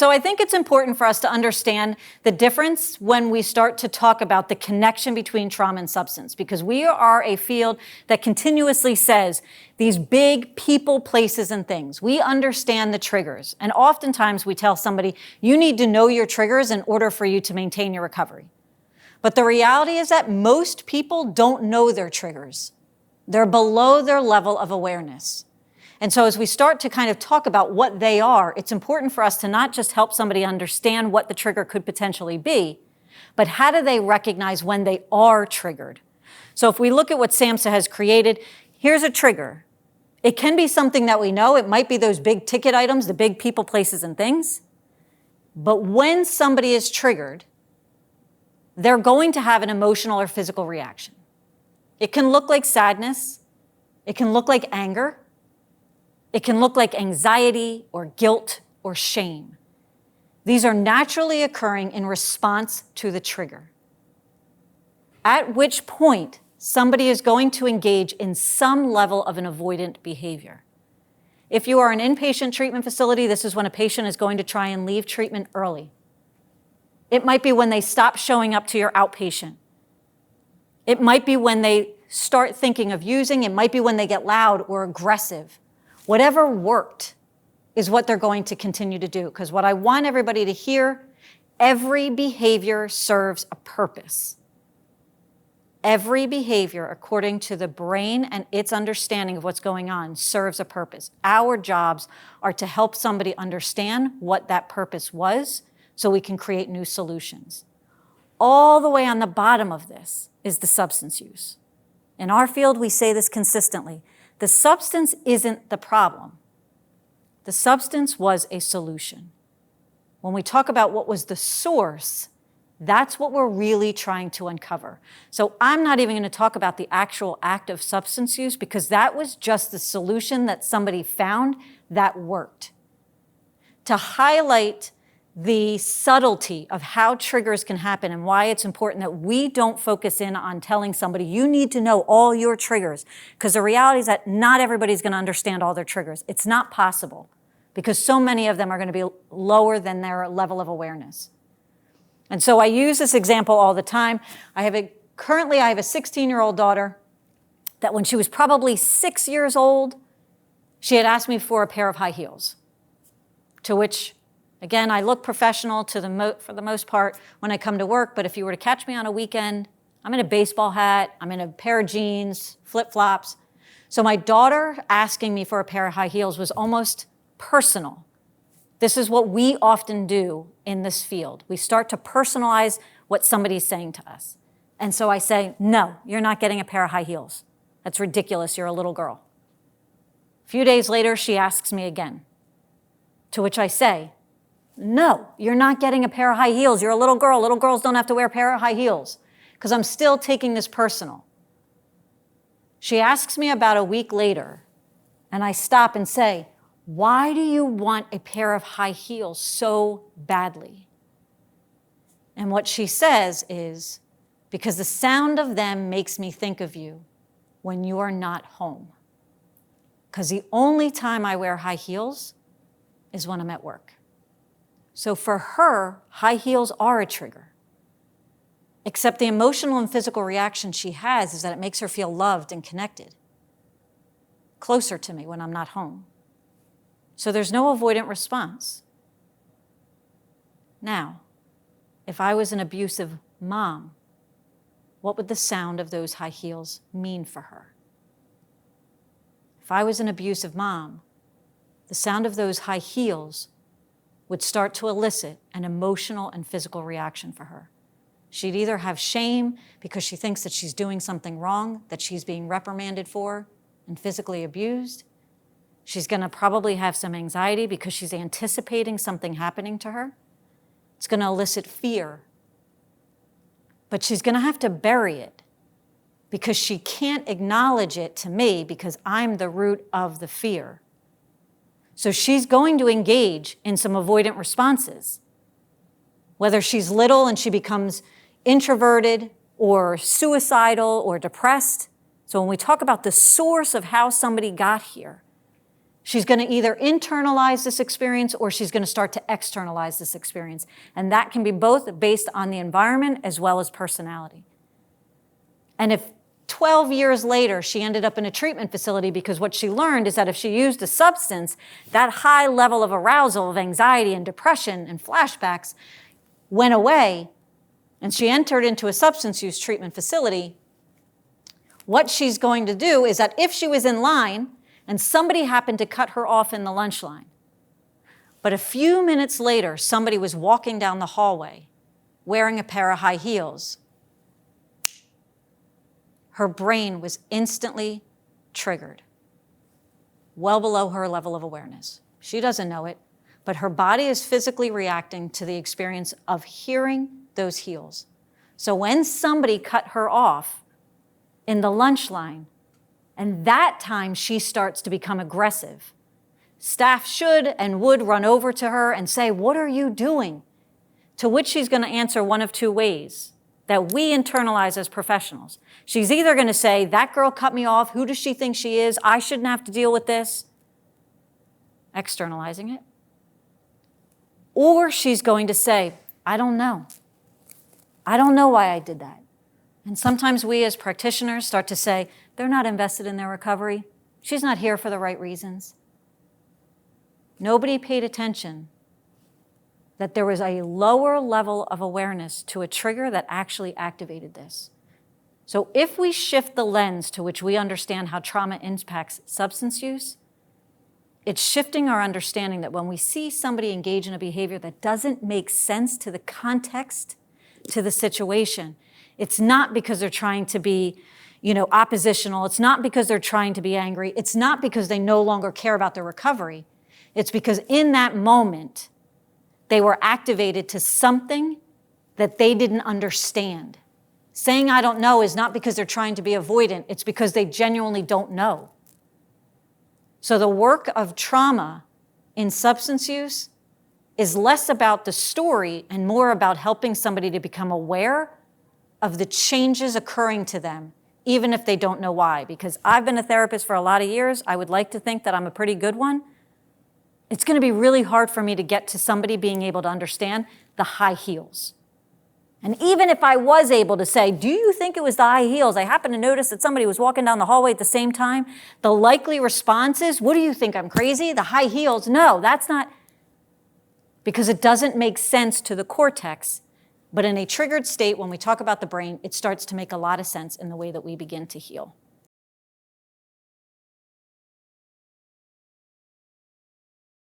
So I think it's important for us to understand the difference when we start to talk about the connection between trauma and substance, because we are a field that continuously says these big people, places, and things. We understand the triggers. And oftentimes we tell somebody, you need to know your triggers in order for you to maintain your recovery. But the reality is that most people don't know their triggers. They're below their level of awareness. And so as we start to kind of talk about what they are, it's important for us to not just help somebody understand what the trigger could potentially be, but how do they recognize when they are triggered? So if we look at what SAMHSA has created, here's a trigger. It can be something that we know. It might be those big ticket items, the big people, places, and things. But when somebody is triggered, they're going to have an emotional or physical reaction. It can look like sadness. It can look like anger. It can look like anxiety or guilt or shame. These are naturally occurring in response to the trigger. At which point, somebody is going to engage in some level of an avoidant behavior. If you are an inpatient treatment facility, this is when a patient is going to try and leave treatment early. It might be when they stop showing up to your outpatient. It might be when they start thinking of using. It might be when they get loud or aggressive. Whatever worked is what they're going to continue to do. Because what I want everybody to hear, every behavior serves a purpose. Every behavior, according to the brain and its understanding of what's going on, serves a purpose. Our jobs are to help somebody understand what that purpose was so we can create new solutions. All the way on the bottom of this is the substance use. In our field, we say this consistently. The substance isn't the problem. The substance was a solution. When we talk about what was the source, that's what we're really trying to uncover. So I'm not even going to talk about the actual act of substance use because that was just the solution that somebody found that worked. To highlight the subtlety of how triggers can happen and why it's important that we don't focus in on telling somebody, you need to know all your triggers, because the reality is that not everybody's going to understand all their triggers. It's not possible because so many of them are going to be lower than their level of awareness. And so I use this example all the time. Currently I have a 16-year-old daughter that when she was probably 6 years old, she had asked me for a pair of high heels, to which again, I look professional for the most part when I come to work, but if you were to catch me on a weekend, I'm in a baseball hat, I'm in a pair of jeans, flip-flops. So my daughter asking me for a pair of high heels was almost personal. This is what we often do in this field. We start to personalize what somebody's saying to us. And so I say, no, you're not getting a pair of high heels. That's ridiculous, you're a little girl. A few days later, she asks me again, to which I say, no, you're not getting a pair of high heels. You're a little girl. Little girls don't have to wear a pair of high heels, because I'm still taking this personal. She asks me about a week later, and I stop and say, why do you want a pair of high heels so badly? And what she says is, because the sound of them makes me think of you when you are not home. Because the only time I wear high heels is when I'm at work. So for her, high heels are a trigger. Except the emotional and physical reaction she has is that it makes her feel loved and connected, closer to me when I'm not home. So there's no avoidant response. Now, if I was an abusive mom, what would the sound of those high heels mean for her? If I was an abusive mom, the sound of those high heels would start to elicit an emotional and physical reaction for her. She'd either have shame because she thinks that she's doing something wrong, that she's being reprimanded for and physically abused. She's going to probably have some anxiety because she's anticipating something happening to her. It's going to elicit fear. But she's going to have to bury it because she can't acknowledge it to me because I'm the root of the fear. So she's going to engage in some avoidant responses. Whether she's little and she becomes introverted or suicidal or depressed. So when we talk about the source of how somebody got here, She's going to either internalize this experience or she's going to start to externalize this experience. And that can be both based on the environment as well as personality. And if 12 years later she ended up in a treatment facility because what she learned is that if she used a substance, that high level of arousal, of anxiety and depression and flashbacks went away, and she entered into a substance use treatment facility, what she's going to do is that if she was in line and somebody happened to cut her off in the lunch line, but a few minutes later somebody was walking down the hallway wearing a pair of high heels, her brain was instantly triggered, well below her level of awareness. She doesn't know it, but her body is physically reacting to the experience of hearing those heels. So when somebody cut her off in the lunch line, and that time she starts to become aggressive, staff should and would run over to her and say, "What are you doing?" To which she's going to answer one of two ways that we internalize as professionals. She's either going to say, "That girl cut me off. Who does she think she is? I shouldn't have to deal with this." Externalizing it. Or she's going to say, "I don't know. I don't know why I did that." And sometimes we as practitioners start to say, "They're not invested in their recovery. She's not here for the right reasons." Nobody paid attention that there was a lower level of awareness to a trigger that actually activated this. So if we shift the lens to which we understand how trauma impacts substance use, it's shifting our understanding that when we see somebody engage in a behavior that doesn't make sense to the context, to the situation, it's not because they're trying to be, oppositional. It's not because they're trying to be angry. It's not because they no longer care about their recovery. It's because in that moment, they were activated to something that they didn't understand. Saying "I don't know" is not because they're trying to be avoidant. It's because they genuinely don't know. So the work of trauma in substance use is less about the story and more about helping somebody to become aware of the changes occurring to them, even if they don't know why. Because I've been a therapist for a lot of years. I would like to think that I'm a pretty good one. It's going to be really hard for me to get to somebody being able to understand the high heels. And even if I was able to say, "Do you think it was the high heels? I happened to notice that somebody was walking down the hallway at the same time." The likely response is, "What do you think? I'm crazy? The high heels?" No, that's not, because it doesn't make sense to the cortex. But in a triggered state, when we talk about the brain, it starts to make a lot of sense in the way that we begin to heal.